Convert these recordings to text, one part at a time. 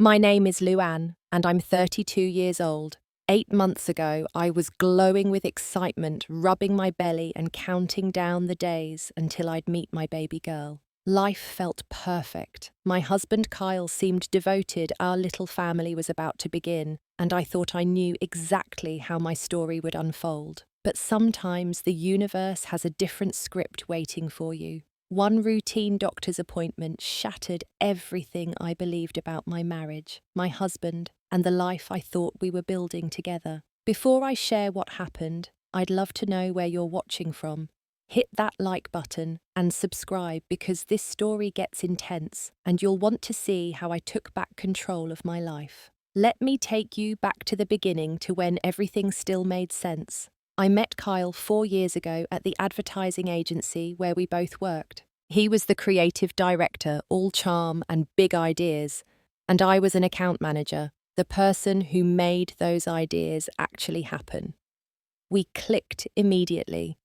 My name is Luann, and I'm 32 years old. 8 months ago, I was glowing with excitement, rubbing my belly and counting down the days until I'd meet my baby girl. Life felt perfect. My husband Kyle seemed devoted, our little family was about to begin, and I thought I knew exactly how my story would unfold. But sometimes the universe has a different script waiting for you. One routine doctor's appointment shattered everything I believed about my marriage, my husband, and the life I thought we were building together. Before I share what happened, I'd love to know where you're watching from. Hit that like button and subscribe because this story gets intense and you'll want to see how I took back control of my life. Let me take you back to the beginning, to when everything still made sense. I met Kyle 4 years ago at the advertising agency where we both worked. He was the creative director, all charm and big ideas, and I was an account manager, the person who made those ideas actually happen. We clicked immediately.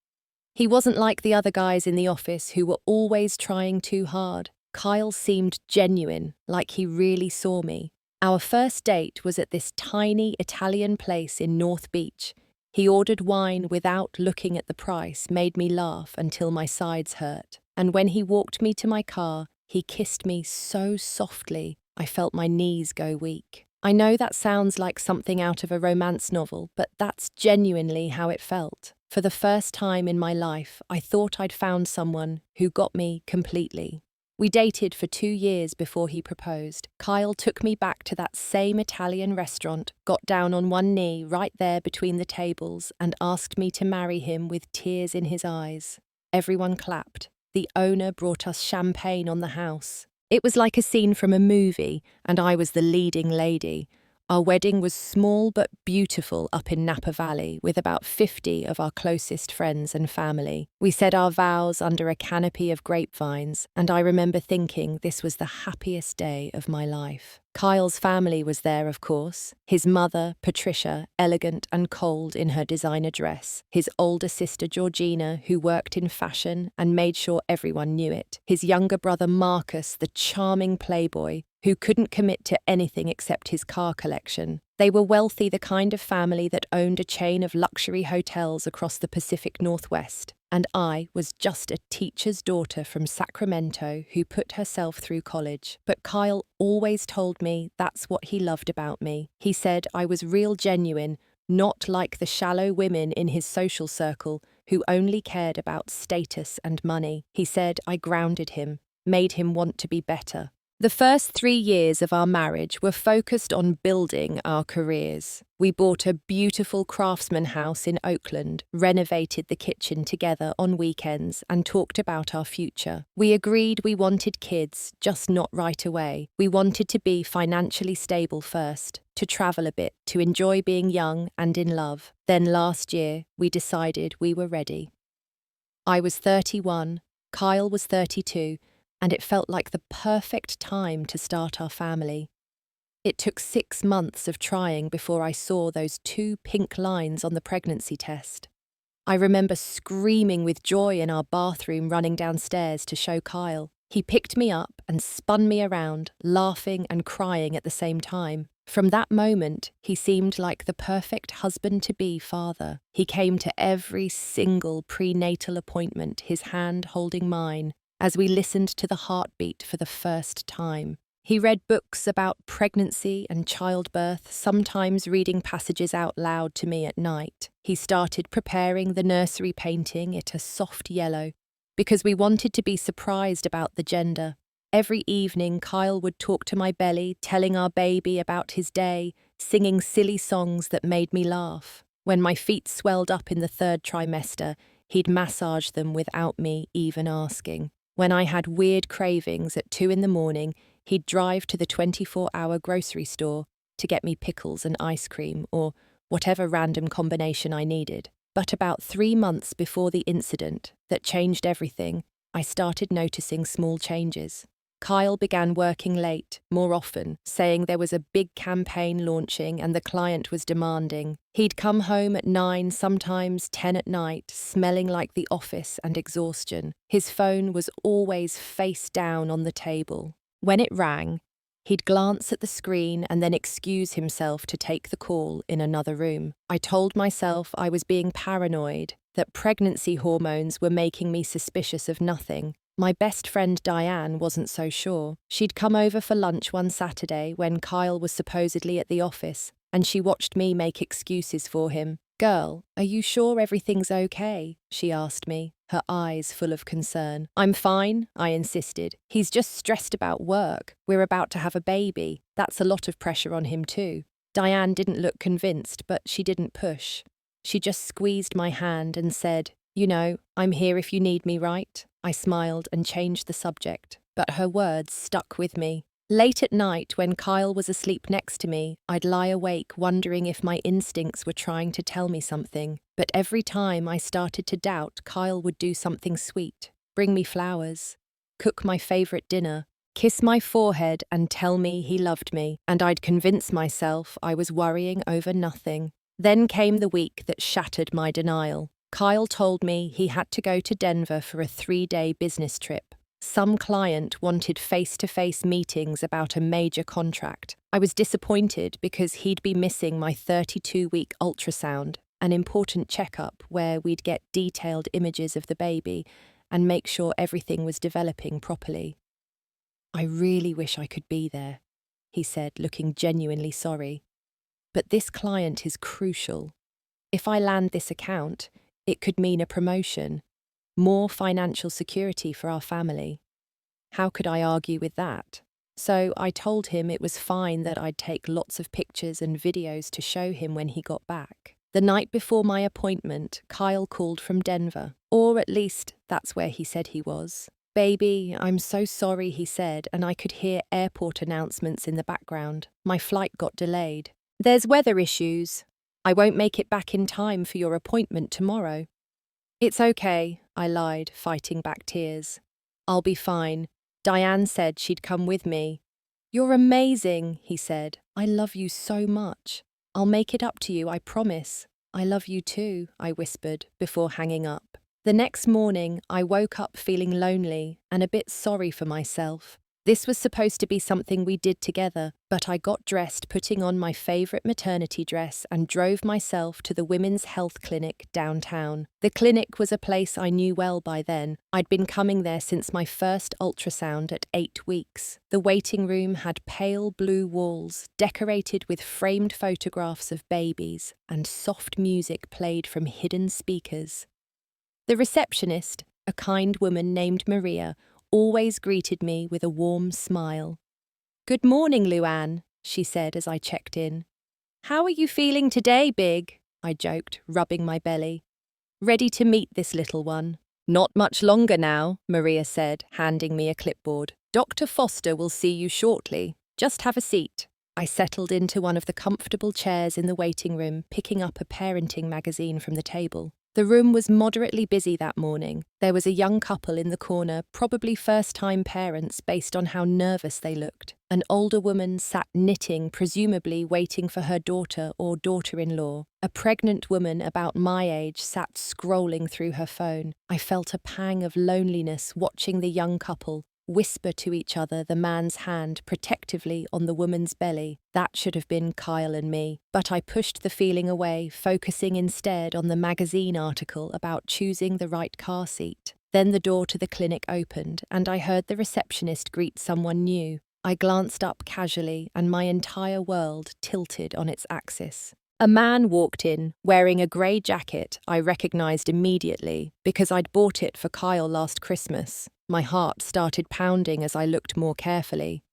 He wasn't like the other guys in the office who were always trying too hard. Kyle seemed genuine, like he really saw me. Our first date was at this tiny Italian place in North Beach. He ordered wine without looking at the price, made me laugh until my sides hurt. And when he walked me to my car, he kissed me so softly, I felt my knees go weak. I know that sounds like something out of a romance novel, but that's genuinely how it felt. For the first time in my life, I thought I'd found someone who got me completely. We dated for 2 years before he proposed. Kyle took me back to that same Italian restaurant, got down on one knee right there between the tables, and asked me to marry him with tears in his eyes. Everyone clapped. The owner brought us champagne on the house. It was like a scene from a movie, and I was the leading lady. Our wedding was small but beautiful up in Napa Valley, with about 50 of our closest friends and family. We said our vows under a canopy of grapevines, and I remember thinking this was the happiest day of my life. Kyle's family was there, of course. His mother, Patricia, elegant and cold in her designer dress. His older sister, Georgina, who worked in fashion and made sure everyone knew it. His younger brother, Marcus, the charming playboy, who couldn't commit to anything except his car collection. They were wealthy, the kind of family that owned a chain of luxury hotels across the Pacific Northwest. And I was just a teacher's daughter from Sacramento who put herself through college. But Kyle always told me that's what he loved about me. He said I was real genuine, not like the shallow women in his social circle who only cared about status and money. He said I grounded him, made him want to be better. The first 3 years of our marriage were focused on building our careers. We bought a beautiful craftsman house in Oakland, renovated the kitchen together on weekends, and talked about our future. We agreed we wanted kids, just not right away. We wanted to be financially stable first, to travel a bit, to enjoy being young and in love. Then last year, we decided we were ready. I was 31, Kyle was 32, and it felt like the perfect time to start our family. It took 6 months of trying before I saw those 2 pink lines on the pregnancy test. I remember screaming with joy in our bathroom, running downstairs to show Kyle. He picked me up and spun me around, laughing and crying at the same time. From that moment, he seemed like the perfect husband-to-be father. He came to every single prenatal appointment, his hand holding mine, as we listened to the heartbeat for the first time. He read books about pregnancy and childbirth, sometimes reading passages out loud to me at night. He started preparing the nursery, painting it a soft yellow, because we wanted to be surprised about the gender. Every evening, Kyle would talk to my belly, telling our baby about his day, singing silly songs that made me laugh. When my feet swelled up in the 3rd trimester, he'd massage them without me even asking. When I had weird cravings at 2 in the morning, he'd drive to the 24-hour grocery store to get me pickles and ice cream or whatever random combination I needed. But about 3 months before the incident that changed everything, I started noticing small changes. Kyle began working late, more often, saying there was a big campaign launching and the client was demanding. He'd come home at 9, sometimes 10 at night, smelling like the office and exhaustion. His phone was always face down on the table. When it rang, He'd glance at the screen and then excuse himself to take the call in another room. I told myself I was being paranoid, that pregnancy hormones were making me suspicious of nothing. My best friend Diane wasn't so sure. She'd come over for lunch one Saturday when Kyle was supposedly at the office, and she watched me make excuses for him. "Girl, are you sure everything's okay?" she asked me, her eyes full of concern. "I'm fine," I insisted. "He's just stressed about work. We're about to have a baby. That's a lot of pressure on him too." Diane didn't look convinced, but she didn't push. She just squeezed my hand and said, "You know, I'm here if you need me, right?" I smiled and changed the subject, but her words stuck with me. Late at night, when Kyle was asleep next to me, I'd lie awake wondering if my instincts were trying to tell me something. But every time I started to doubt, Kyle would do something sweet, bring me flowers, cook my favorite dinner, kiss my forehead and tell me he loved me, and I'd convince myself I was worrying over nothing. Then came the week that shattered my denial. Kyle told me he had to go to Denver for a 3-day business trip. Some client wanted face-to-face meetings about a major contract. I was disappointed because he'd be missing my 32-week ultrasound, an important checkup where we'd get detailed images of the baby and make sure everything was developing properly. "I really wish I could be there," he said, looking genuinely sorry. "But this client is crucial. If I land this account, it could mean a promotion, more financial security for our family." How could I argue with that? So I told him it was fine that I'd take lots of pictures and videos to show him when he got back. The night before my appointment, Kyle called from Denver, or at least that's where he said he was. "Baby, I'm so sorry," he said, and I could hear airport announcements in the background. My flight got delayed. "There's weather issues. I won't make it back in time for your appointment tomorrow." "It's okay," I lied, fighting back tears. "I'll be fine. Diane said she'd come with me." "You're amazing," he said. "I love you so much. I'll make it up to you, I promise." "I love you too," I whispered before hanging up. The next morning, I woke up feeling lonely and a bit sorry for myself. This was supposed to be something we did together, but I got dressed putting on my favourite maternity dress and drove myself to the women's health clinic downtown. The clinic was a place I knew well by then. I'd been coming there since my first ultrasound at 8 weeks. The waiting room had pale blue walls, decorated with framed photographs of babies, and soft music played from hidden speakers. The receptionist, a kind woman named Maria, always greeted me with a warm smile. "Good morning, Luann," she said as I checked in. "How are you feeling today, Big?" I joked, rubbing my belly. "Ready to meet this little one." "Not much longer now," Maria said, handing me a clipboard. "Dr. Foster will see you shortly. Just have a seat." I settled into one of the comfortable chairs in the waiting room, picking up a parenting magazine from the table. The room was moderately busy that morning. There was a young couple in the corner, probably first-time parents based on how nervous they looked. An older woman sat knitting, presumably waiting for her daughter or daughter-in-law. A pregnant woman about my age sat scrolling through her phone. I felt a pang of loneliness watching the young couple whisper to each other, the man's hand protectively on the woman's belly. That should have been Kyle and me. But I pushed the feeling away, focusing instead on the magazine article about choosing the right car seat. Then the door to the clinic opened, and I heard the receptionist greet someone new. I glanced up casually, and my entire world tilted on its axis. A man walked in, wearing a grey jacket I recognised immediately because I'd bought it for Kyle last Christmas. My heart started pounding as I looked more carefully.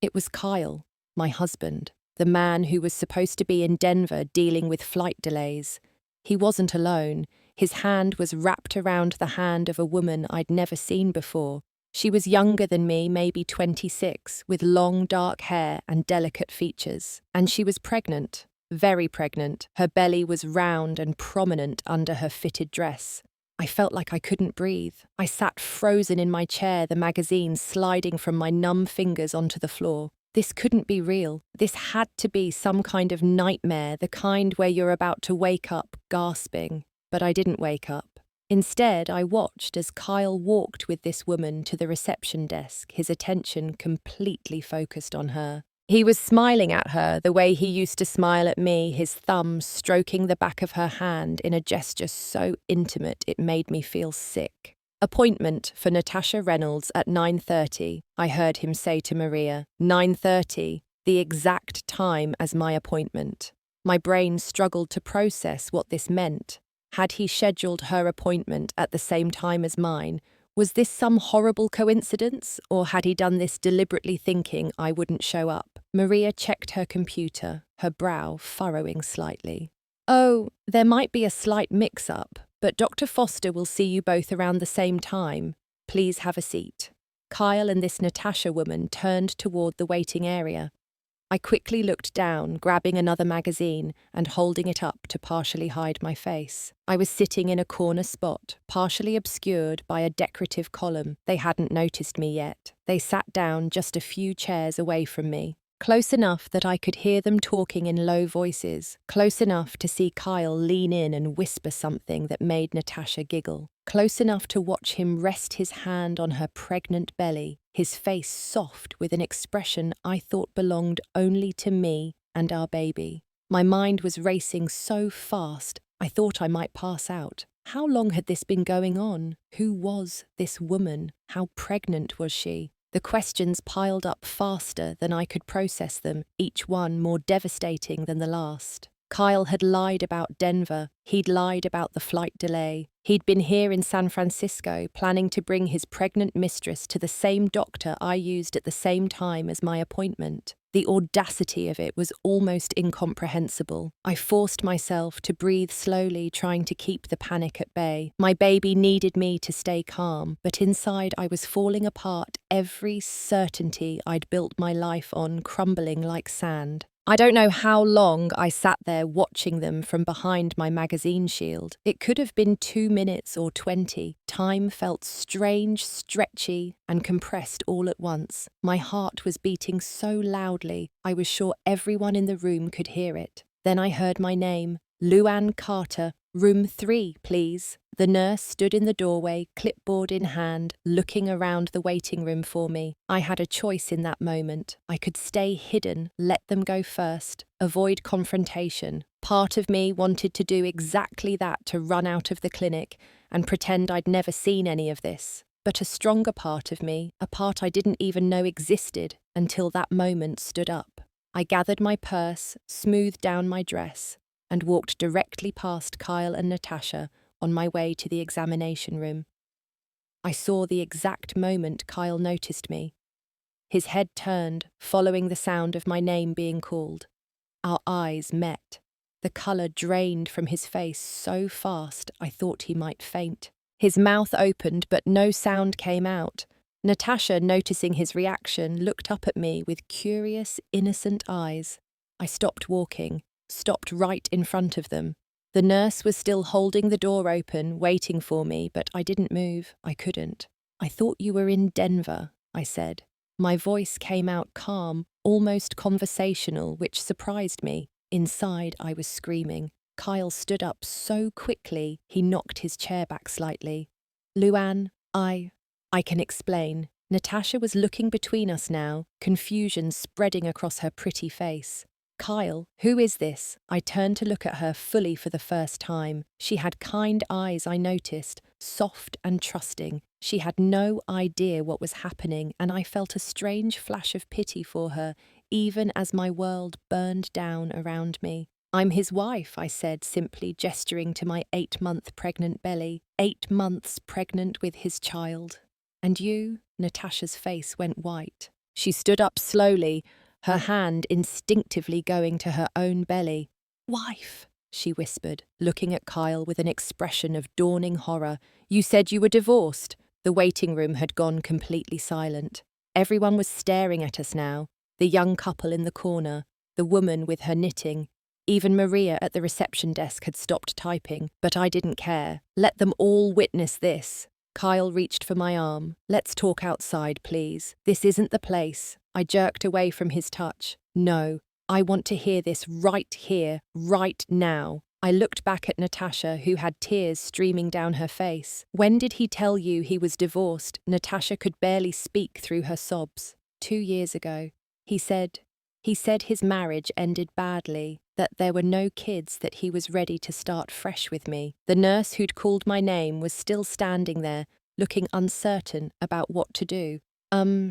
It was Kyle, my husband, the man who was supposed to be in Denver dealing with flight delays. He wasn't alone. His hand was wrapped around the hand of a woman I'd never seen before. She was younger than me, maybe 26, with long dark hair and delicate features. And she was pregnant. Very pregnant. Her belly was round and prominent under her fitted dress. I felt like I couldn't breathe. I sat frozen in my chair, the magazine sliding from my numb fingers onto the floor. This couldn't be real. This had to be some kind of nightmare, the kind where you're about to wake up gasping. But I didn't wake up. Instead, I watched as Kyle walked with this woman to the reception desk, his attention completely focused on her. He was smiling at her the way he used to smile at me, his thumb stroking the back of her hand in a gesture so intimate it made me feel sick. "Appointment for Natasha Reynolds at 9:30, I heard him say to Maria. 9:30, the exact time as my appointment. My brain struggled to process what this meant. Had he scheduled her appointment at the same time as mine? Was this some horrible coincidence, or had he done this deliberately thinking I wouldn't show up? Maria checked her computer, her brow furrowing slightly. "Oh, there might be a slight mix-up, but Dr. Foster will see you both around the same time. Please have a seat." Kyle and this Natasha woman turned toward the waiting area. I quickly looked down, grabbing another magazine and holding it up to partially hide my face. I was sitting in a corner spot, partially obscured by a decorative column. They hadn't noticed me yet. They sat down just a few chairs away from me, close enough that I could hear them talking in low voices, close enough to see Kyle lean in and whisper something that made Natasha giggle, close enough to watch him rest his hand on her pregnant belly, his face soft with an expression I thought belonged only to me and our baby. My mind was racing so fast, I thought I might pass out. How long had this been going on? Who was this woman? How pregnant was she? The questions piled up faster than I could process them, each one more devastating than the last. Kyle had lied about Denver. He'd lied about the flight delay. He'd been here in San Francisco, planning to bring his pregnant mistress to the same doctor I used at the same time as my appointment. The audacity of it was almost incomprehensible. I forced myself to breathe slowly, trying to keep the panic at bay. My baby needed me to stay calm, but inside I was falling apart, every certainty I'd built my life on crumbling like sand. I don't know how long I sat there watching them from behind my magazine shield. It could have been 2 minutes or 20. Time felt strange, stretchy, and compressed all at once. My heart was beating so loudly, I was sure everyone in the room could hear it. Then I heard my name, Luann Carter. "Room 3, please." The nurse stood in the doorway, clipboard in hand, looking around the waiting room for me. I had a choice in that moment. I could stay hidden, let them go first, avoid confrontation. Part of me wanted to do exactly that, to run out of the clinic and pretend I'd never seen any of this. But a stronger part of me, a part I didn't even know existed until that moment, stood up. I gathered my purse, smoothed down my dress, and walked directly past Kyle and Natasha on my way to the examination room. I saw the exact moment Kyle noticed me. His head turned, following the sound of my name being called. Our eyes met. The colour drained from his face so fast I thought he might faint. His mouth opened, but no sound came out. Natasha, noticing his reaction, looked up at me with curious, innocent eyes. I stopped walking, stopped right in front of them. The nurse was still holding the door open, waiting for me, but I didn't move. I couldn't. "I thought you were in Denver," I said. My voice came out calm, almost conversational, which surprised me. Inside, I was screaming. Kyle stood up so quickly, he knocked his chair back slightly. "Luann, I can explain." Natasha was looking between us now, confusion spreading across her pretty face. "Kyle, who is this?" I turned to look at her fully for the first time. She had kind eyes, I noticed, soft and trusting. She had no idea what was happening, and I felt a strange flash of pity for her, even as my world burned down around me. "I'm his wife," I said, simply gesturing to my 8-month pregnant belly. 8 months pregnant with his child. "And you?" Natasha's face went white. She stood up slowly, her hand instinctively going to her own belly. "Wife," she whispered, looking at Kyle with an expression of dawning horror. "You said you were divorced." The waiting room had gone completely silent. Everyone was staring at us now, the young couple in the corner, the woman with her knitting. Even Maria at the reception desk had stopped typing, but I didn't care. Let them all witness this. Kyle reached for my arm. "Let's talk outside, please. This isn't the place." I jerked away from his touch. "No, I want to hear this right here, right now." I looked back at Natasha, who had tears streaming down her face. When did he tell you he was divorced? Natasha could barely speak through her sobs. 2 years ago. He said his marriage ended badly, that there were no kids, that he was ready to start fresh with me. The nurse who'd called my name was still standing there, looking uncertain about what to do.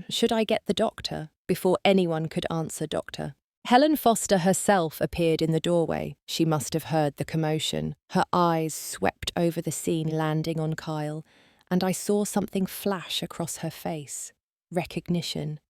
Should I get the doctor? Before anyone could answer doctor. Helen Foster herself appeared in the doorway. She must have heard the commotion. Her eyes swept over the scene, landing on Kyle, and I saw something flash across her face. Recognition.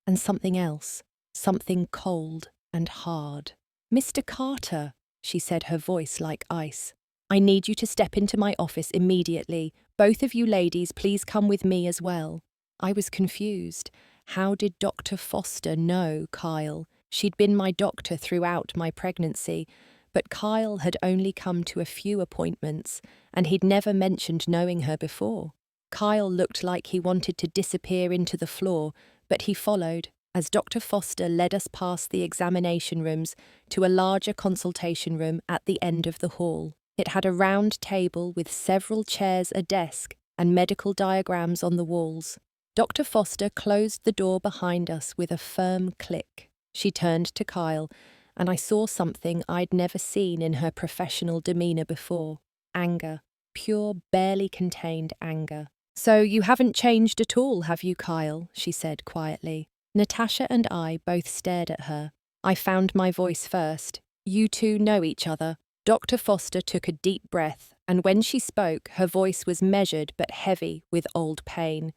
And something else. Something cold and hard. "Mr. Carter," she said, her voice like ice. "I need you to step into my office immediately. Both of you ladies, please come with me as well." I was confused. How did Dr. Foster know Kyle? She'd been my doctor throughout my pregnancy, but Kyle had only come to a few appointments, and he'd never mentioned knowing her before. Kyle looked like he wanted to disappear into the floor, but he followed, as Dr. Foster led us past the examination rooms to a larger consultation room at the end of the hall. It had a round table with several chairs, a desk, and medical diagrams on the walls. Dr. Foster closed the door behind us with a firm click. She turned to Kyle, and I saw something I'd never seen in her professional demeanour before. Anger. Pure, barely contained anger. "So you haven't changed at all, have you, Kyle?" she said quietly. Natasha and I both stared at her. I found my voice first. "You two know each other." Dr. Foster took a deep breath, and when she spoke, her voice was measured but heavy with old pain.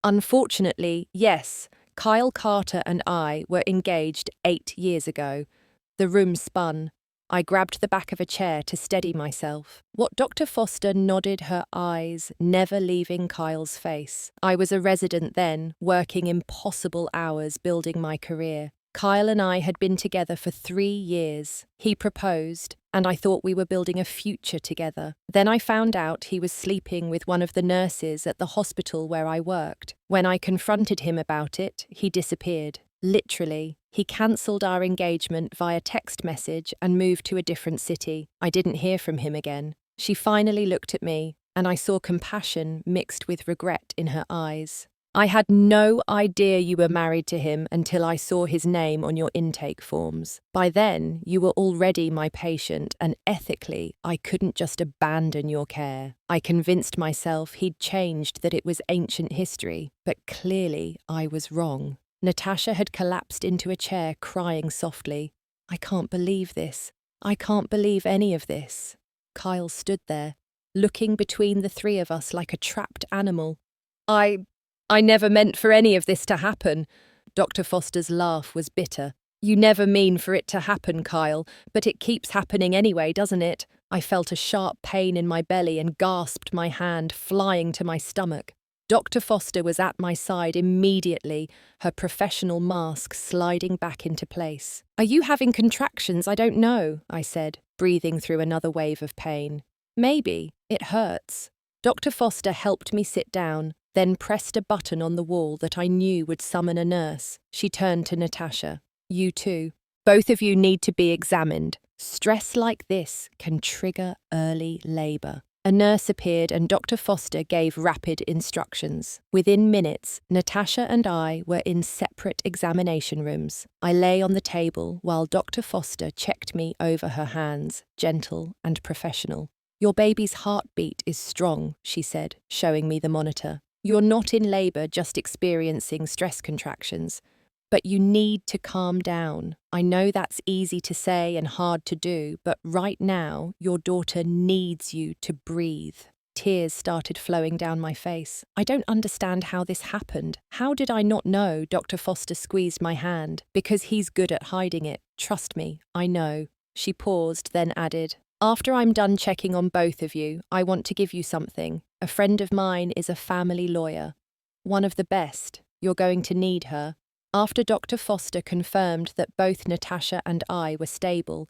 "Unfortunately, yes. Kyle Carter and I were engaged 8 years ago." The room spun. I grabbed the back of a chair to steady myself. What Dr. Foster nodded, her eyes never leaving Kyle's face. I was a resident then, working impossible hours building my career. Kyle and I had been together for 3 years. He proposed, and I thought we were building a future together. Then I found out he was sleeping with one of the nurses at the hospital where I worked. When I confronted him about it, he disappeared. Literally. He cancelled our engagement via text message and moved to a different city. I didn't hear from him again. She finally looked at me, and I saw compassion mixed with regret in her eyes. "I had no idea you were married to him until I saw his name on your intake forms. By then, you were already my patient, and ethically, I couldn't just abandon your care. I convinced myself he'd changed, that it was ancient history, but clearly I was wrong." Natasha had collapsed into a chair, crying softly. "I can't believe this. I can't believe any of this." Kyle stood there, looking between the three of us like a trapped animal. I never meant for any of this to happen." Dr. Foster's laugh was bitter. "You never mean for it to happen, Kyle, but it keeps happening anyway, doesn't it?" I felt a sharp pain in my belly and gasped, my hand flying to my stomach. Dr. Foster was at my side immediately, her professional mask sliding back into place. "Are you having contractions? I don't know," I said, breathing through another wave of pain. "Maybe. It hurts." Dr. Foster helped me sit down, then pressed a button on the wall that I knew would summon a nurse. She turned to Natasha. "You too. Both of you need to be examined. Stress like this can trigger early labour." A nurse appeared and Dr. Foster gave rapid instructions. Within minutes, Natasha and I were in separate examination rooms. I lay on the table while Dr. Foster checked me over her hands, gentle and professional. "Your baby's heartbeat is strong," she said, showing me the monitor. "You're not in labour, just experiencing stress contractions. But you need to calm down. I know that's easy to say and hard to do, but right now, your daughter needs you to breathe." Tears started flowing down my face. "I don't understand how this happened. How did I not know?" Dr. Foster squeezed my hand. "Because he's good at hiding it. Trust me, I know." She paused, then added, "After I'm done checking on both of you, I want to give you something. A friend of mine is a family lawyer. One of the best. You're going to need her." After Dr. Foster confirmed that both Natasha and I were stable,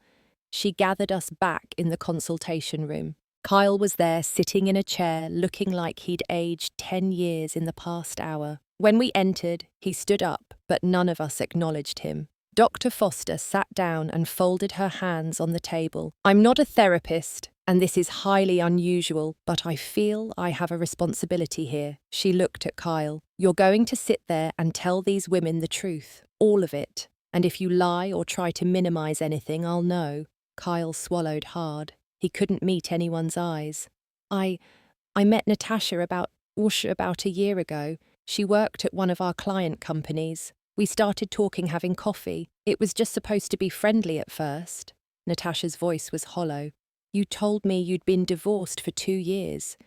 she gathered us back in the consultation room. Kyle was there, sitting in a chair, looking like he'd aged 10 years in the past hour. When we entered, he stood up, but none of us acknowledged him. Dr. Foster sat down and folded her hands on the table. I'm not a therapist, and this is highly unusual, but I feel I have a responsibility here. She looked at Kyle. You're going to sit there and tell these women the truth, all of it. And if you lie or try to minimize anything, I'll know. Kyle swallowed hard. He couldn't meet anyone's eyes. I met Natasha about a year ago. She worked at one of our client companies. We started talking, having coffee. It was just supposed to be friendly at first. Natasha's voice was hollow. You told me you'd been divorced for 2 years,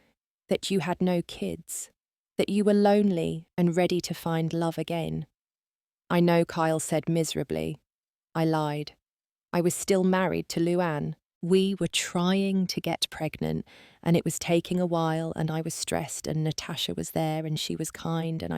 that you had no kids, that you were lonely and ready to find love again. I know, Kyle said miserably. I lied. I was still married to Luann. We were trying to get pregnant, and it was taking a while, and I was stressed, and Natasha was there, and she was kind, and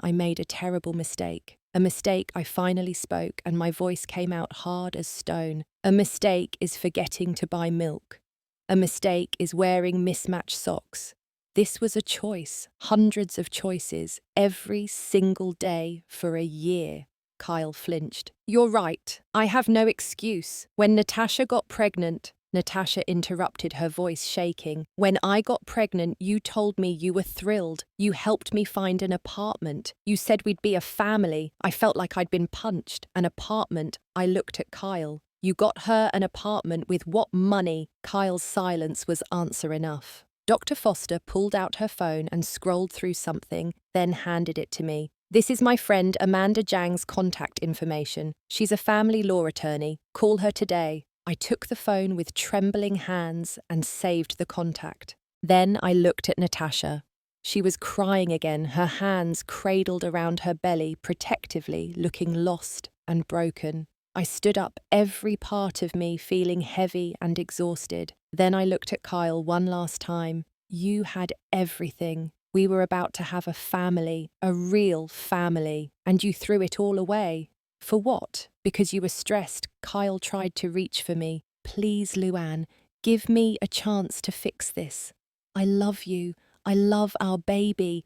I made a terrible mistake. A mistake. I finally spoke, and my voice came out hard as stone. A mistake is forgetting to buy milk. A mistake is wearing mismatched socks. This was a choice, hundreds of choices, every single day for a year. Kyle flinched. You're right. I have no excuse. When Natasha got pregnant, Natasha interrupted, her voice shaking. When I got pregnant, you told me you were thrilled. You helped me find an apartment. You said we'd be a family. I felt like I'd been punched. An apartment. I looked at Kyle. You got her an apartment with what money? Kyle's silence was answer enough. Dr. Foster pulled out her phone and scrolled through something, then handed it to me. This is my friend Amanda Jang's contact information. She's a family law attorney. Call her today. I took the phone with trembling hands and saved the contact. Then I looked at Natasha. She was crying again, her hands cradled around her belly protectively, looking lost and broken. I stood up, every part of me feeling heavy and exhausted. Then I looked at Kyle one last time. You had everything. We were about to have a family, a real family, and you threw it all away. For what? Because you were stressed. Kyle tried to reach for me. Please, Luann, give me a chance to fix this. I love you. I love our baby.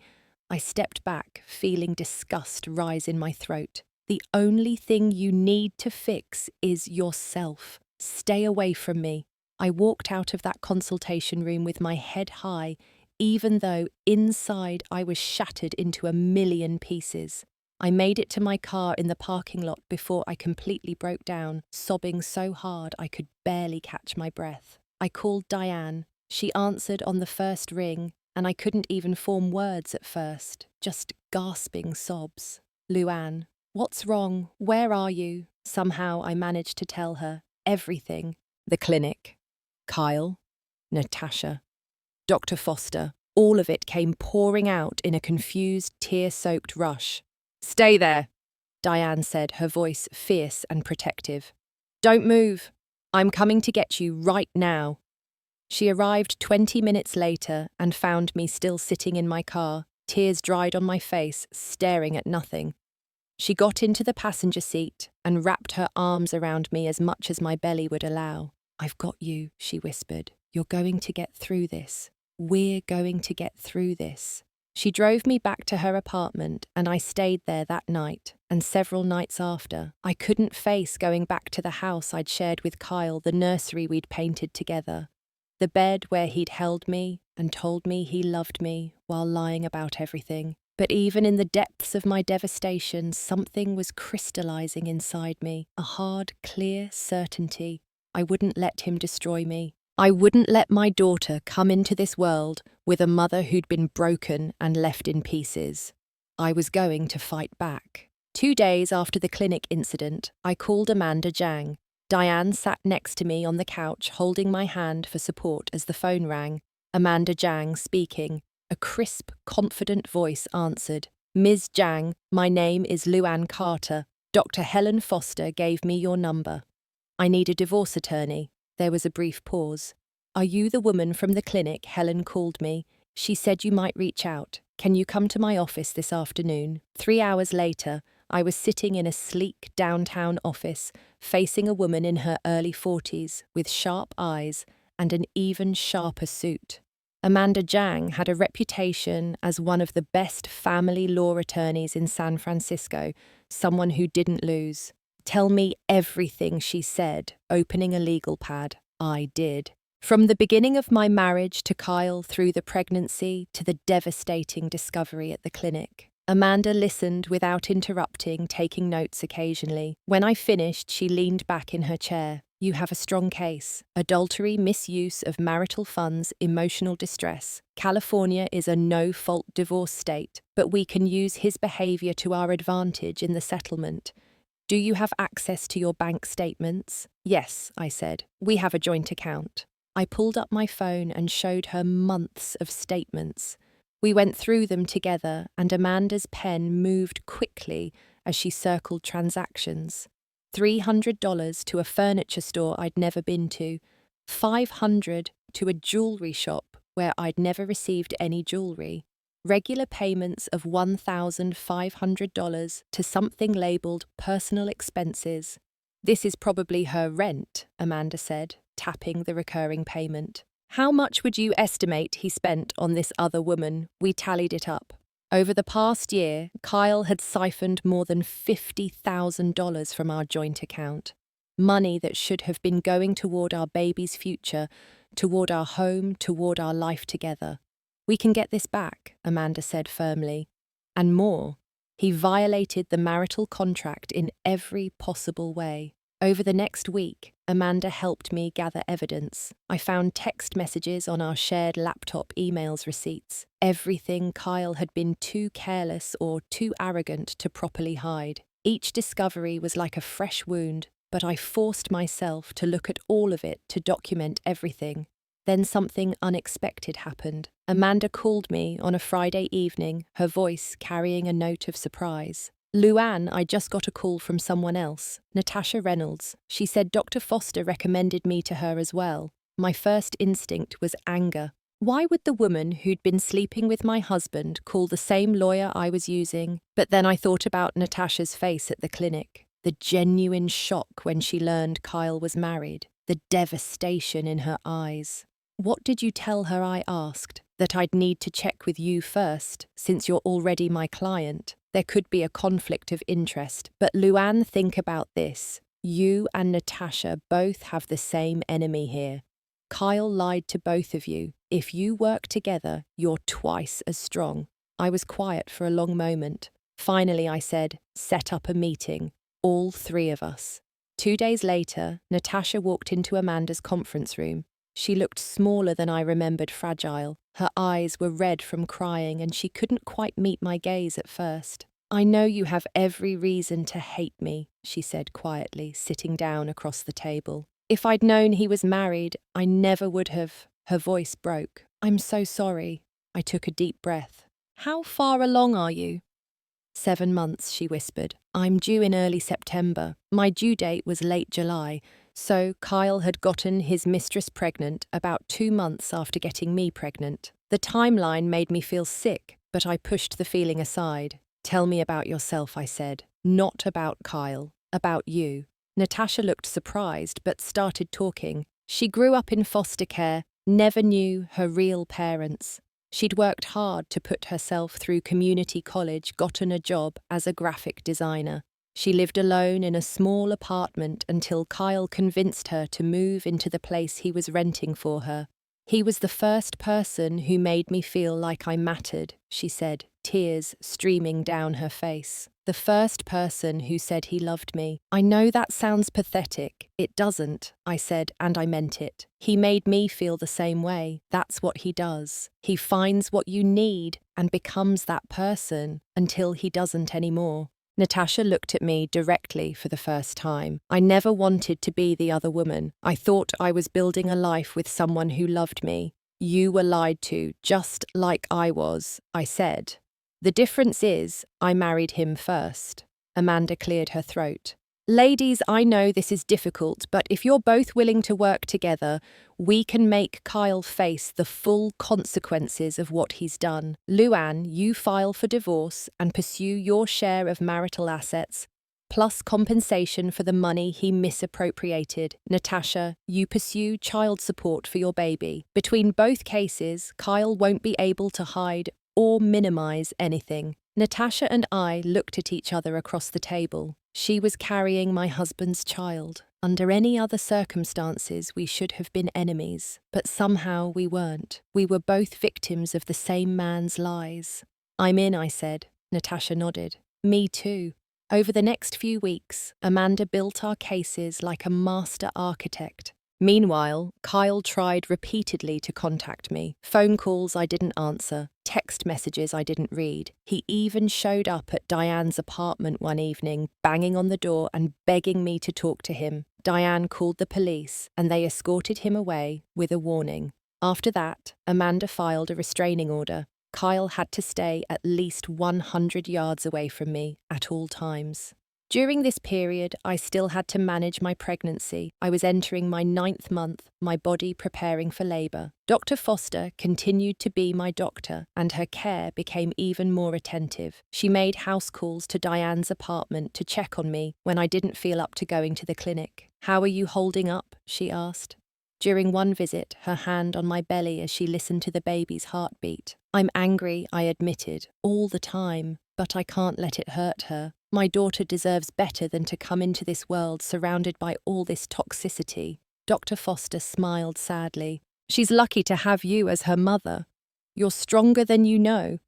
I stepped back, feeling disgust rise in my throat. The only thing you need to fix is yourself. Stay away from me. I walked out of that consultation room with my head high, even though inside I was shattered into a million pieces. I made it to my car in the parking lot before I completely broke down, sobbing so hard I could barely catch my breath. I called Diane. She answered on the first ring, and I couldn't even form words at first, just gasping sobs. Luann, what's wrong? Where are you? Somehow I managed to tell her everything. The clinic. Kyle. Natasha. Dr. Foster. All of it came pouring out in a confused, tear-soaked rush. Stay there, Diane said, her voice fierce and protective. Don't move. I'm coming to get you right now. She arrived 20 minutes later and found me still sitting in my car, tears dried on my face, staring at nothing. She got into the passenger seat and wrapped her arms around me as much as my belly would allow. I've got you, she whispered. You're going to get through this. We're going to get through this. She drove me back to her apartment, and I stayed there that night, and several nights after. I couldn't face going back to the house I'd shared with Kyle, the nursery we'd painted together, the bed where he'd held me and told me he loved me while lying about everything. But even in the depths of my devastation, something was crystallizing inside me, a hard, clear certainty. I wouldn't let him destroy me. I wouldn't let my daughter come into this world with a mother who'd been broken and left in pieces. I was going to fight back. 2 days after the clinic incident, I called Amanda Jang. Diane sat next to me on the couch, holding my hand for support as the phone rang. Amanda Jang speaking. A crisp, confident voice answered. Ms. Jang, my name is Luann Carter. Dr. Helen Foster gave me your number. I need a divorce attorney. There was a brief pause. Are you the woman from the clinic? Helen called me. She said you might reach out. Can you come to my office this afternoon? 3 hours later, I was sitting in a sleek downtown office, facing a woman in her early 40s with sharp eyes and an even sharper suit. Amanda Jang had a reputation as one of the best family law attorneys in San Francisco, someone who didn't lose. Tell me everything, she said, opening a legal pad. I did. From the beginning of my marriage to Kyle through the pregnancy to the devastating discovery at the clinic. Amanda listened without interrupting, taking notes occasionally. When I finished, she leaned back in her chair. You have a strong case. Adultery, misuse of marital funds, emotional distress. California is a no-fault divorce state, but we can use his behavior to our advantage in the settlement. Do you have access to your bank statements? Yes, I said. We have a joint account. I pulled up my phone and showed her months of statements. We went through them together, and Amanda's pen moved quickly as she circled transactions. $300 to a furniture store I'd never been to, $500 to a jewelry shop where I'd never received any jewelry, regular payments of $1,500 to something labeled personal expenses. This is probably her rent, Amanda said, tapping the recurring payment. How much would you estimate he spent on this other woman? We tallied it up. Over the past year, Kyle had siphoned more than $50,000 from our joint account. Money that should have been going toward our baby's future, toward our home, toward our life together. We can get this back, Amanda said firmly. And more. He violated the marital contract in every possible way. Over the next week, Amanda helped me gather evidence. I found text messages on our shared laptop emails receipts. Everything Kyle had been too careless or too arrogant to properly hide. Each discovery was like a fresh wound, but I forced myself to look at all of it to document everything. Then something unexpected happened. Amanda called me on a Friday evening, her voice carrying a note of surprise. Luann, I just got a call from someone else, Natasha Reynolds. She said Dr. Foster recommended me to her as well. My first instinct was anger. Why would the woman who'd been sleeping with my husband call the same lawyer I was using? But then I thought about Natasha's face at the clinic, the genuine shock when she learned Kyle was married, the devastation in her eyes. What did you tell her? I asked. That I'd need to check with you first, since you're already my client. There could be a conflict of interest, but Luann, think about this. You and Natasha both have the same enemy here. Kyle lied to both of you. If you work together, you're twice as strong. I was quiet for a long moment. Finally, I said, set up a meeting. All three of us. 2 days later, Natasha walked into Amanda's conference room. She looked smaller than I remembered, fragile. Her eyes were red from crying, and she couldn't quite meet my gaze at first. I know you have every reason to hate me, she said quietly, sitting down across the table. If I'd known he was married, I never would have. Her voice broke. I'm so sorry. I took a deep breath. How far along are you? 7 months, she whispered. I'm due in early September. My due date was late July. So Kyle had gotten his mistress pregnant about 2 months after getting me pregnant. The timeline made me feel sick, but I pushed the feeling aside. Tell me about yourself, I said. Not about Kyle, about you. Natasha looked surprised, but started talking. She grew up in foster care, never knew her real parents. She'd worked hard to put herself through community college, gotten a job as a graphic designer. She lived alone in a small apartment until Kyle convinced her to move into the place he was renting for her. He was the first person who made me feel like I mattered, she said, tears streaming down her face. The first person who said he loved me. I know that sounds pathetic. It doesn't, I said, and I meant it. He made me feel the same way. That's what he does. He finds what you need and becomes that person until he doesn't anymore. Natasha looked at me directly for the first time. I never wanted to be the other woman. I thought I was building a life with someone who loved me. You were lied to, just like I was, I said. The difference is, I married him first. Amanda cleared her throat. Ladies, I know this is difficult, but if you're both willing to work together, we can make Kyle face the full consequences of what he's done. Luann, you file for divorce and pursue your share of marital assets, plus compensation for the money he misappropriated. Natasha, you pursue child support for your baby. Between both cases, Kyle won't be able to hide or minimize anything. Natasha and I looked at each other across the table. She was carrying my husband's child. Under any other circumstances, we should have been enemies, but somehow we weren't. We were both victims of the same man's lies. I'm in, I said. Natasha nodded. Me too. Over the next few weeks, Amanda built our cases like a master architect. Meanwhile, Kyle tried repeatedly to contact me. Phone calls I didn't answer, text messages I didn't read. He even showed up at Diane's apartment one evening, banging on the door and begging me to talk to him. Diane called the police, and they escorted him away with a warning. After that, Amanda filed a restraining order. Kyle had to stay at least 100 yards away from me at all times. During this period, I still had to manage my pregnancy. I was entering my 9th month, my body preparing for labour. Dr. Foster continued to be my doctor, and her care became even more attentive. She made house calls to Diane's apartment to check on me when I didn't feel up to going to the clinic. "How are you holding up?" she asked. During one visit, her hand on my belly as she listened to the baby's heartbeat. "I'm angry," I admitted, "all the time, but I can't let it hurt her. My daughter deserves better than to come into this world surrounded by all this toxicity." Dr. Foster smiled sadly. "She's lucky to have you as her mother. You're stronger than you know."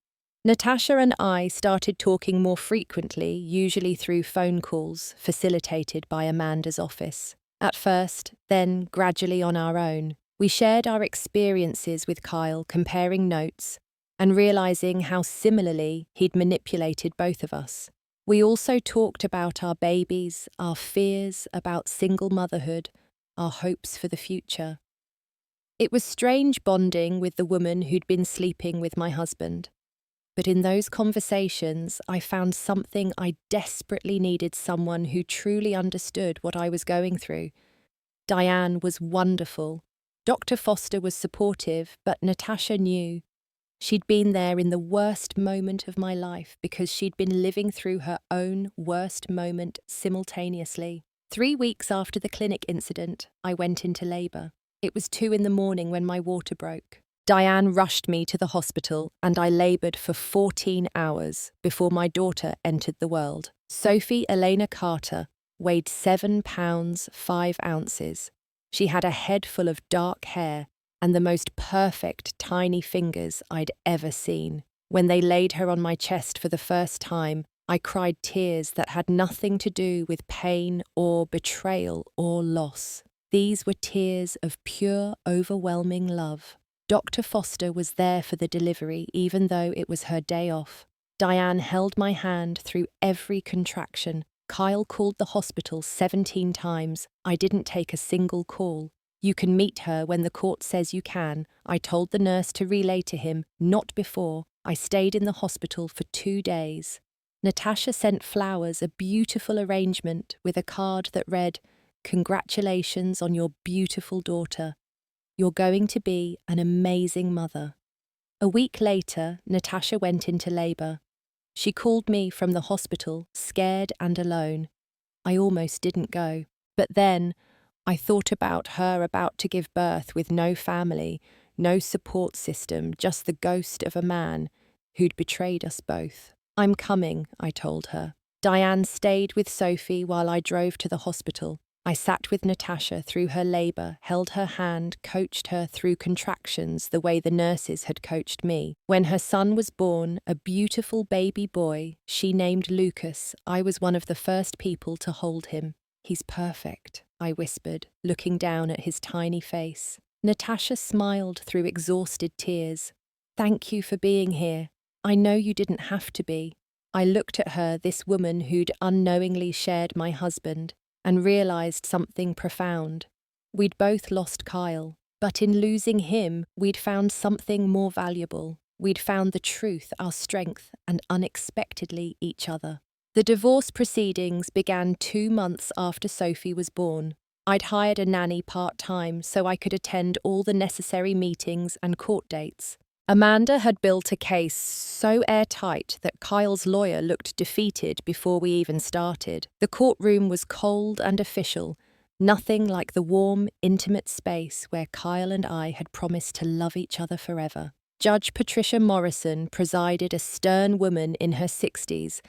Natasha and I started talking more frequently, usually through phone calls, facilitated by Amanda's office. At first, then gradually on our own, we shared our experiences with Kyle, comparing notes and realizing how similarly he'd manipulated both of us. We also talked about our babies, our fears about single motherhood, our hopes for the future. It was strange bonding with the woman who'd been sleeping with my husband. But in those conversations, I found something I desperately needed: someone who truly understood what I was going through. Diane was wonderful. Dr. Foster was supportive, but Natasha knew. She'd been there in the worst moment of my life because she'd been living through her own worst moment simultaneously. 3 weeks after the clinic incident, I went into labour. It was 2 a.m. when my water broke. Diane rushed me to the hospital, and I laboured for 14 hours before my daughter entered the world. Sophie Elena Carter weighed 7 pounds 5 ounces. She had a head full of dark hair and the most perfect tiny fingers I'd ever seen. When they laid her on my chest for the first time, I cried tears that had nothing to do with pain or betrayal or loss. These were tears of pure, overwhelming love. Dr. Foster was there for the delivery, even though it was her day off. Diane held my hand through every contraction. Kyle called the hospital 17 times. I didn't take a single call. "You can meet her when the court says you can," I told the nurse to relay to him, not before. I stayed in the hospital for 2 days. Natasha sent flowers, a beautiful arrangement with a card that read, "Congratulations on your beautiful daughter. You're going to be an amazing mother." A week later, Natasha went into labour. She called me from the hospital, scared and alone. I almost didn't go. But then, I thought about her about to give birth with no family, no support system, just the ghost of a man who'd betrayed us both. "I'm coming," I told her. Diane stayed with Sophie while I drove to the hospital. I sat with Natasha through her labour, held her hand, coached her through contractions the way the nurses had coached me. When her son was born, a beautiful baby boy she named Lucas, I was one of the first people to hold him. "He's perfect," I whispered, looking down at his tiny face. Natasha smiled through exhausted tears. "Thank you for being here. I know you didn't have to be." I looked at her, this woman who'd unknowingly shared my husband, and realised something profound. We'd both lost Kyle, but in losing him, we'd found something more valuable. We'd found the truth, our strength, and unexpectedly each other. The divorce proceedings began 2 months after Sophie was born. I'd hired a nanny part-time so I could attend all the necessary meetings and court dates. Amanda had built a case so airtight that Kyle's lawyer looked defeated before we even started. The courtroom was cold and official, nothing like the warm, intimate space where Kyle and I had promised to love each other forever. Judge Patricia Morrison presided, a stern woman in her 60s,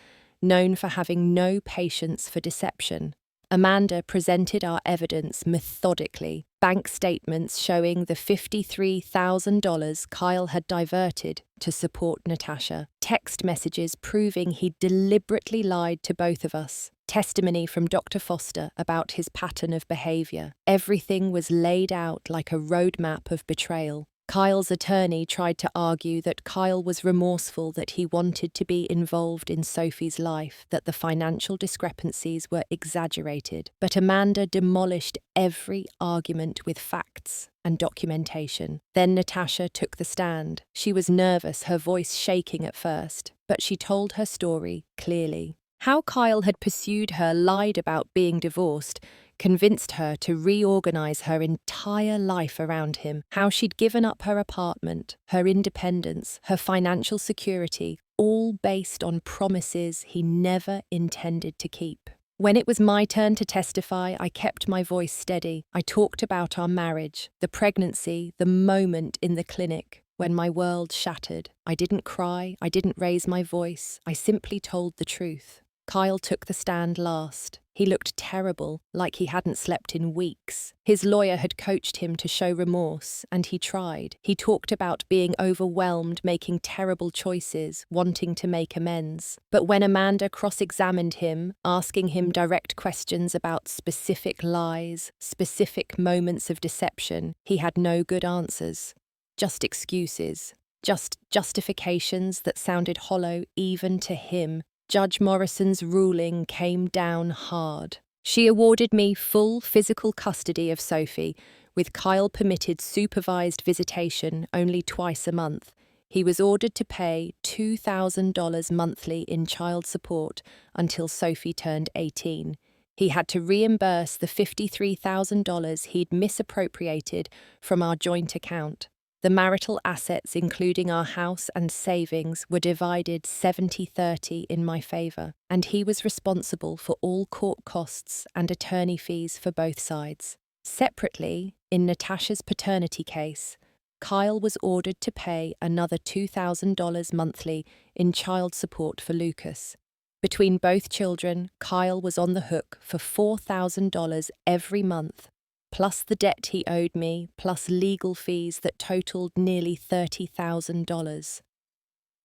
known for having no patience for deception. Amanda presented our evidence methodically, bank statements showing the $53,000 Kyle had diverted to support Natasha, text messages proving he deliberately lied to both of us, testimony from Dr. Foster about his pattern of behavior. Everything was laid out like a roadmap of betrayal. Kyle's attorney tried to argue that Kyle was remorseful, that he wanted to be involved in Sophie's life, that the financial discrepancies were exaggerated. But Amanda demolished every argument with facts and documentation. Then Natasha took the stand. She was nervous, her voice shaking at first, but she told her story clearly. How Kyle had pursued her, lied about being divorced, convinced her to reorganize her entire life around him, how she'd given up her apartment, her independence, her financial security, all based on promises he never intended to keep. When it was my turn to testify, I kept my voice steady. I talked about our marriage, the pregnancy, the moment in the clinic when my world shattered. I didn't cry, I didn't raise my voice, I simply told the truth. Kyle took the stand last. He looked terrible, like he hadn't slept in weeks. His lawyer had coached him to show remorse, and he tried. He talked about being overwhelmed, making terrible choices, wanting to make amends. But when Amanda cross-examined him, asking him direct questions about specific lies, specific moments of deception, he had no good answers. Just excuses, just justifications that sounded hollow even to him. Judge Morrison's ruling came down hard. She awarded me full physical custody of Sophie, with Kyle permitted supervised visitation only twice a month. He was ordered to pay $2,000 monthly in child support until Sophie turned 18. He had to reimburse the $53,000 he'd misappropriated from our joint account. The marital assets, including our house and savings, were divided 70-30 in my favour, and he was responsible for all court costs and attorney fees for both sides. Separately, in Natasha's paternity case, Kyle was ordered to pay another $2,000 monthly in child support for Lucas. Between both children, Kyle was on the hook for $4,000 every month, plus the debt he owed me, plus legal fees that totaled nearly $30,000.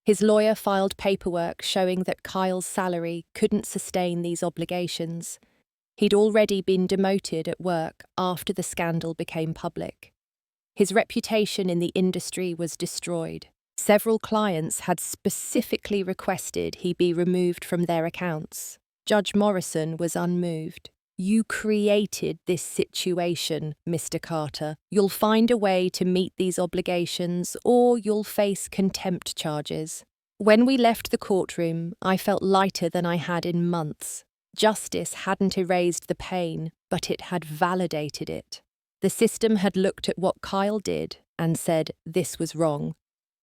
His lawyer filed paperwork showing that Kyle's salary couldn't sustain these obligations. He'd already been demoted at work after the scandal became public. His reputation in the industry was destroyed. Several clients had specifically requested he be removed from their accounts. Judge Morrison was unmoved. "You created this situation, Mr. Carter. You'll find a way to meet these obligations, or you'll face contempt charges." When we left the courtroom, I felt lighter than I had in months. Justice hadn't erased the pain, but it had validated it. The system had looked at what Kyle did and said, "This was wrong.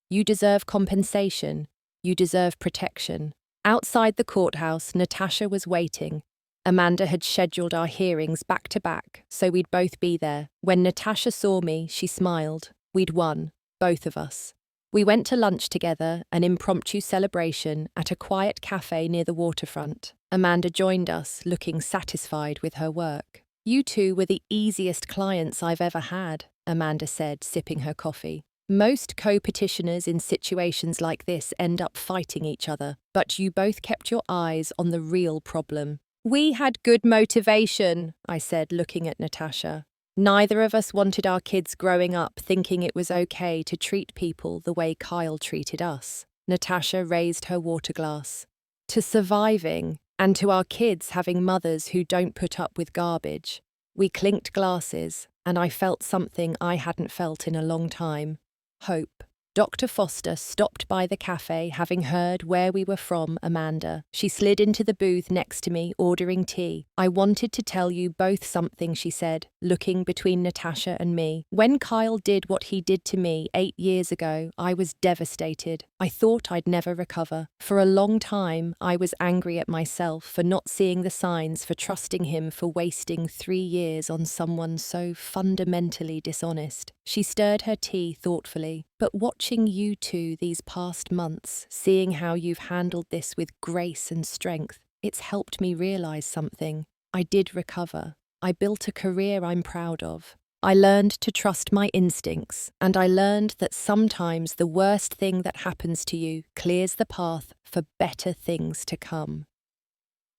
You deserve compensation. You deserve protection." Outside the courthouse, Natasha was waiting. Amanda had scheduled our hearings back to back, so we'd both be there. When Natasha saw me, she smiled. We'd won, both of us. We went to lunch together, an impromptu celebration at a quiet cafe near the waterfront. Amanda joined us, looking satisfied with her work. "You two were the easiest clients I've ever had," Amanda said, sipping her coffee. "Most co-petitioners in situations like this end up fighting each other, but you both kept your eyes on the real problem." "We had good motivation," I said, looking at Natasha. "Neither of us wanted our kids growing up thinking it was okay to treat people the way Kyle treated us." Natasha raised her water glass. "To surviving, and to our kids having mothers who don't put up with garbage." We clinked glasses, and I felt something I hadn't felt in a long time. Hope. Dr. Foster stopped by the cafe, having heard where we were from Amanda. She slid into the booth next to me, ordering tea. "I wanted to tell you both something," she said, looking between Natasha and me. "When Kyle did what he did to me 8 years ago, I was devastated. I thought I'd never recover. For a long time, I was angry at myself for not seeing the signs, for trusting him, for wasting 3 years on someone so fundamentally dishonest." She stirred her tea thoughtfully. But watching you two these past months, seeing how you've handled this with grace and strength, it's helped me realize something. I did recover. I built a career I'm proud of. I learned to trust my instincts, and I learned that sometimes the worst thing that happens to you clears the path for better things to come.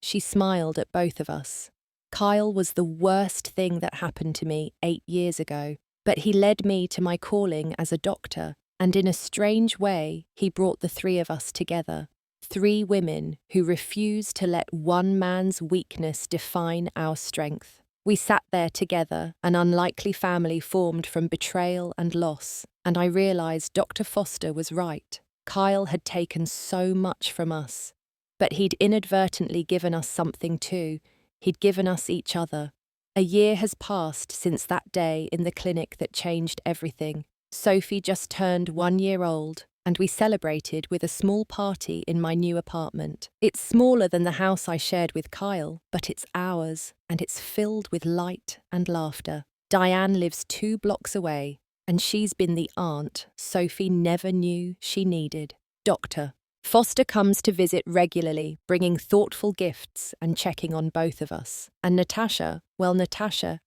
She smiled at both of us. Kyle was the worst thing that happened to me 8 years ago, but he led me to my calling as a doctor, and in a strange way, he brought the three of us together. 3 women who refused to let one man's weakness define our strength. We sat there together, an unlikely family formed from betrayal and loss, and I realized Dr. Foster was right. Kyle had taken so much from us, but he'd inadvertently given us something too. He'd given us each other. A year has passed since that day in the clinic that changed everything. Sophie just turned 1 year old, and we celebrated with a small party in my new apartment. It's smaller than the house I shared with Kyle, but it's ours, and it's filled with light and laughter. Diane lives 2 blocks away, and she's been the aunt Sophie never knew she needed. Dr. Foster comes to visit regularly, bringing thoughtful gifts and checking on both of us. And Natasha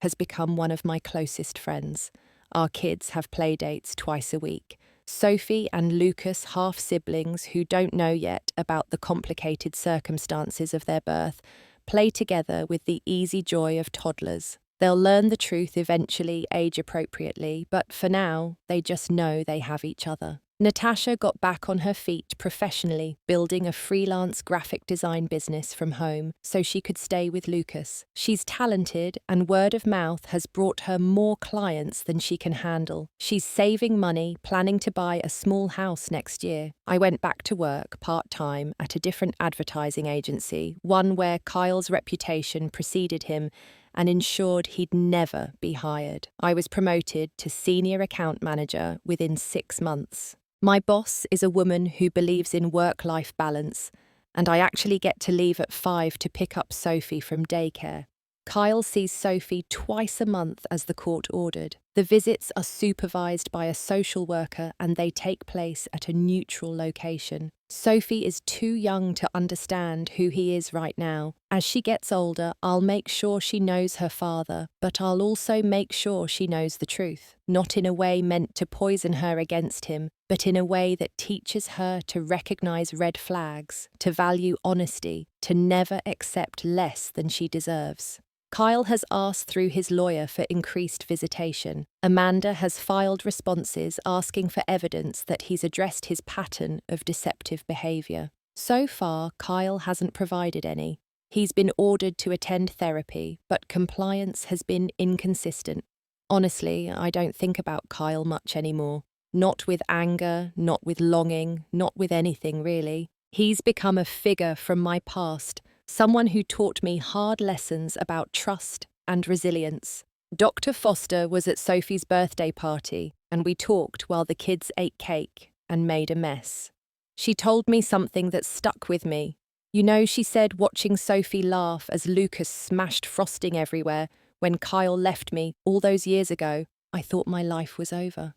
has become one of my closest friends. Our kids have play dates twice a week. Sophie and Lucas, half-siblings who don't know yet about the complicated circumstances of their birth, play together with the easy joy of toddlers. They'll learn the truth eventually, age-appropriately, but for now, they just know they have each other. Natasha got back on her feet professionally, building a freelance graphic design business from home so she could stay with Lucas. She's talented, and word of mouth has brought her more clients than she can handle. She's saving money, planning to buy a small house next year. I went back to work part-time at a different advertising agency, one where Kyle's reputation preceded him and ensured he'd never be hired. I was promoted to senior account manager within 6 months. My boss is a woman who believes in work-life balance, and I actually get to leave at 5 to pick up Sophie from daycare. Kyle sees Sophie twice a month as the court ordered. The visits are supervised by a social worker and they take place at a neutral location. Sophie is too young to understand who he is right now. As she gets older, I'll make sure she knows her father, but I'll also make sure she knows the truth. Not in a way meant to poison her against him, but in a way that teaches her to recognize red flags, to value honesty, to never accept less than she deserves. Kyle has asked through his lawyer for increased visitation. Amanda has filed responses asking for evidence that he's addressed his pattern of deceptive behaviour. So far, Kyle hasn't provided any. He's been ordered to attend therapy, but compliance has been inconsistent. Honestly, I don't think about Kyle much anymore. Not with anger, not with longing, not with anything really. He's become a figure from my past, someone who taught me hard lessons about trust and resilience. Dr. Foster was at Sophie's birthday party, and we talked while the kids ate cake and made a mess. She told me something that stuck with me. You know, she said, watching Sophie laugh as Lucas smashed frosting everywhere when Kyle left me all those years ago, I thought my life was over.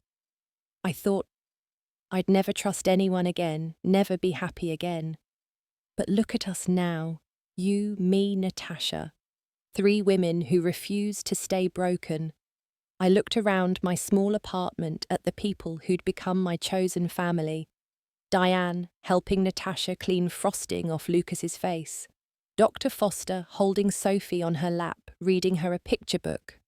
I thought I'd never trust anyone again, never be happy again. But look at us now. You, me, Natasha. 3 women who refused to stay broken. I looked around my small apartment at the people who'd become my chosen family. Diane helping Natasha clean frosting off Lucas's face. Dr. Foster holding Sophie on her lap, reading her a picture book.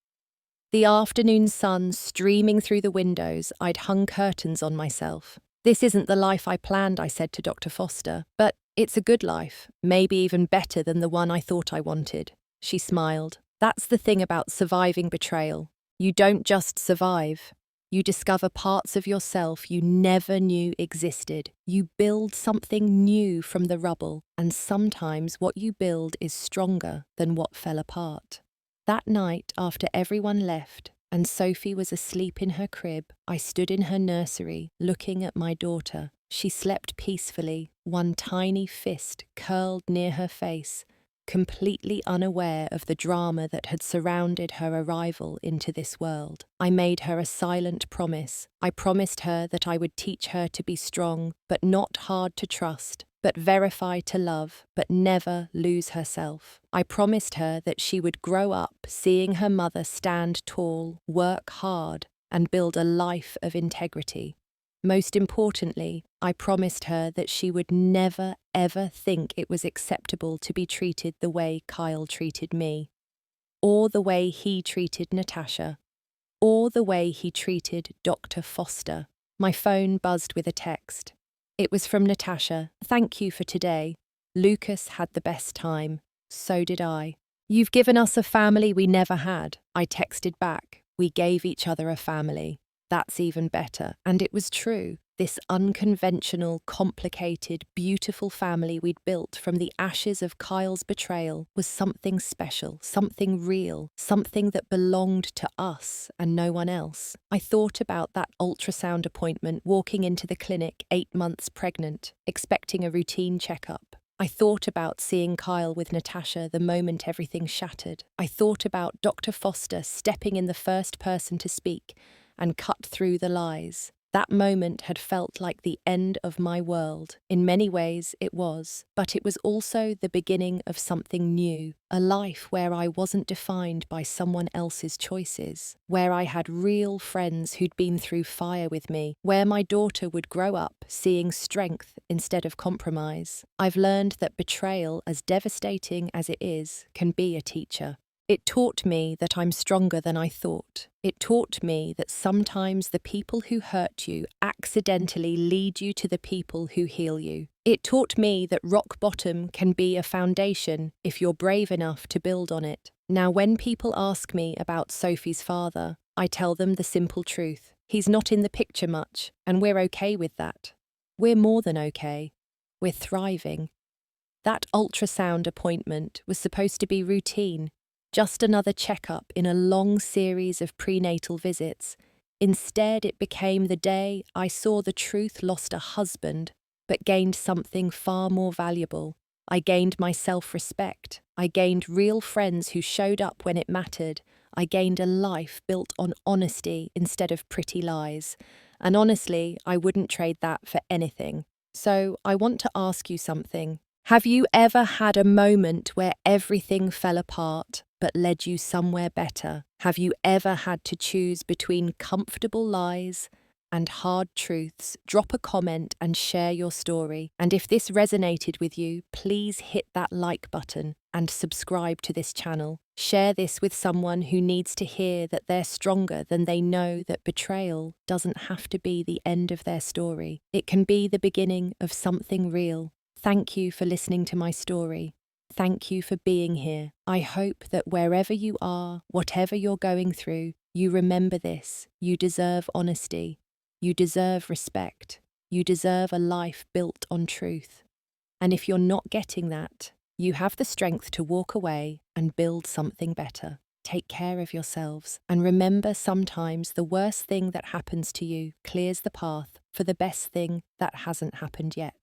The afternoon sun streaming through the windows, I'd hung curtains on myself. This isn't the life I planned, I said to Dr. Foster, but it's a good life, maybe even better than the one I thought I wanted. She smiled. That's the thing about surviving betrayal. You don't just survive. You discover parts of yourself you never knew existed. You build something new from the rubble, and sometimes what you build is stronger than what fell apart. That night, after everyone left, and Sophie was asleep in her crib, I stood in her nursery, looking at my daughter. She slept peacefully, one tiny fist curled near her face, completely unaware of the drama that had surrounded her arrival into this world. I made her a silent promise. I promised her that I would teach her to be strong, but not hard to trust, but verify to love, but never lose herself. I promised her that she would grow up seeing her mother stand tall, work hard, and build a life of integrity. Most importantly, I promised her that she would never, ever think it was acceptable to be treated the way Kyle treated me, or the way he treated Natasha, or the way he treated Dr. Foster. My phone buzzed with a text. It was from Natasha. "Thank you for today. Lucas had the best time. So did I. You've given us a family we never had." I texted back. "We gave each other a family. That's even better." And it was true. This unconventional, complicated, beautiful family we'd built from the ashes of Kyle's betrayal was something special, something real, something that belonged to us and no one else. I thought about that ultrasound appointment, walking into the clinic 8 months pregnant, expecting a routine checkup. I thought about seeing Kyle with Natasha the moment everything shattered. I thought about Dr. Foster stepping in the first person to speak and cut through the lies. That moment had felt like the end of my world. In many ways it was, but it was also the beginning of something new, a life where I wasn't defined by someone else's choices, where I had real friends who'd been through fire with me, where my daughter would grow up seeing strength instead of compromise. I've learned that betrayal, as devastating as it is, can be a teacher. It taught me that I'm stronger than I thought. It taught me that sometimes the people who hurt you accidentally lead you to the people who heal you. It taught me that rock bottom can be a foundation if you're brave enough to build on it. Now, when people ask me about Sophie's father, I tell them the simple truth. He's not in the picture much, and we're okay with that. We're more than okay. We're thriving. That ultrasound appointment was supposed to be routine. Just another checkup in a long series of prenatal visits. Instead, it became the day I saw the truth lost a husband, but gained something far more valuable. I gained my self-respect. I gained real friends who showed up when it mattered. I gained a life built on honesty instead of pretty lies. And honestly, I wouldn't trade that for anything. So I want to ask you something. Have you ever had a moment where everything fell apart but led you somewhere better? Have you ever had to choose between comfortable lies and hard truths? Drop a comment and share your story. And if this resonated with you, please hit that like button and subscribe to this channel. Share this with someone who needs to hear that they're stronger than they know, that betrayal doesn't have to be the end of their story. It can be the beginning of something real. Thank you for listening to my story. Thank you for being here. I hope that wherever you are, whatever you're going through, you remember this. You deserve honesty. You deserve respect. You deserve a life built on truth. And if you're not getting that, you have the strength to walk away and build something better. Take care of yourselves. And remember, sometimes the worst thing that happens to you clears the path for the best thing that hasn't happened yet.